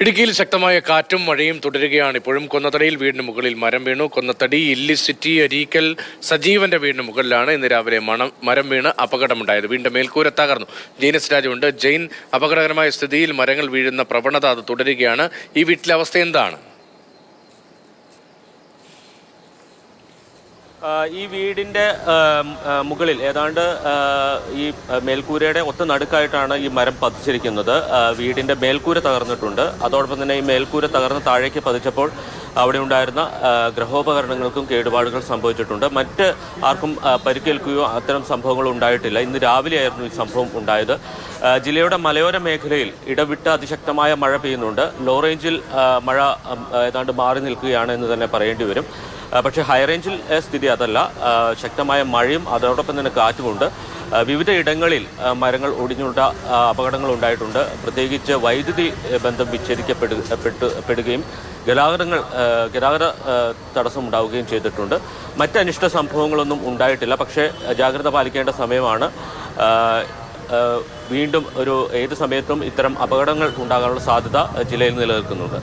ഇടുക്കിയിൽ ശക്തമായ കാറ്റും മഴയും തുടരുകയാണ്. ഇപ്പോഴും കൊന്നത്തടിയിൽ വീടിന് മുകളിൽ മരം വീണു. കൊന്നത്തടി ഇല്ലിസിറ്റി അരീക്കൽ സജീവന്റെ വീടിന് മുകളിലാണ് ഇന്ന് രാവിലെ മരം വീണ് അപകടമുണ്ടായത്. വീടിന്റെ മേൽക്കൂര തകർന്നു. ജെയിനസ് രാജുണ്ട്. ജെയിൻ, അപകടകരമായ സ്ഥിതിയിൽ മരങ്ങൾ വീഴുന്ന പ്രവണത അത് തുടരുകയാണ്. ഈ വീട്ടിലെ അവസ്ഥ എന്താണ്? ഈ വീടിൻ്റെ മുകളിൽ ഏതാണ്ട് ഈ മേൽക്കൂരയുടെ ഒത്ത നടുക്കായിട്ടാണ് ഈ മരം പതിച്ചിരിക്കുന്നത്. വീടിൻ്റെ മേൽക്കൂര തകർന്നിട്ടുണ്ട്. അതോടൊപ്പം തന്നെ ഈ മേൽക്കൂര തകർന്ന് താഴേക്ക് പതിച്ചപ്പോൾ അവിടെ ഉണ്ടായിരുന്ന ഗൃഹോപകരണങ്ങൾക്കും കേടുപാടുകൾ സംഭവിച്ചിട്ടുണ്ട്. മറ്റ് ആർക്കും പരിക്കേൽക്കുകയോ അത്തരം സംഭവങ്ങൾ ഉണ്ടായിട്ടില്ല. ഇന്ന് രാവിലെയായിരുന്നു ഈ സംഭവം ഉണ്ടായത്. ജില്ലയുടെ മലയോര മേഖലയിൽ ഇടവിട്ട് അതിശക്തമായ മഴ പെയ്യുന്നുണ്ട്. ലോ റേഞ്ചിൽ മഴ ഏതാണ്ട് മാറി നിൽക്കുകയാണ് എന്ന് തന്നെ പറയേണ്ടി വരും. പക്ഷേ ഹൈറേഞ്ചിൽ സ്ഥിതി അതല്ല. ശക്തമായ മഴയും അതോടൊപ്പം തന്നെ കാറ്റുമുണ്ട്. വിവിധ ഇടങ്ങളിൽ മരങ്ങൾ ഒടിഞ്ഞുള്ള അപകടങ്ങൾ ഉണ്ടായിട്ടുണ്ട്. പ്രത്യേകിച്ച് വൈദ്യുതി ബന്ധം വിച്ഛേദിക്കപ്പെടുകയും ഗതാഗത തടസ്സമുണ്ടാവുകയും ചെയ്തിട്ടുണ്ട്. മറ്റ് അനിഷ്ട സംഭവങ്ങളൊന്നും ഉണ്ടായിട്ടില്ല. പക്ഷേ ജാഗ്രത പാലിക്കേണ്ട സമയമാണ്. വീണ്ടും ഏത് സമയത്തും ഇത്തരം അപകടങ്ങൾ ഉണ്ടാകാനുള്ള സാധ്യത ജില്ലയിൽ നിലനിൽക്കുന്നുണ്ട്.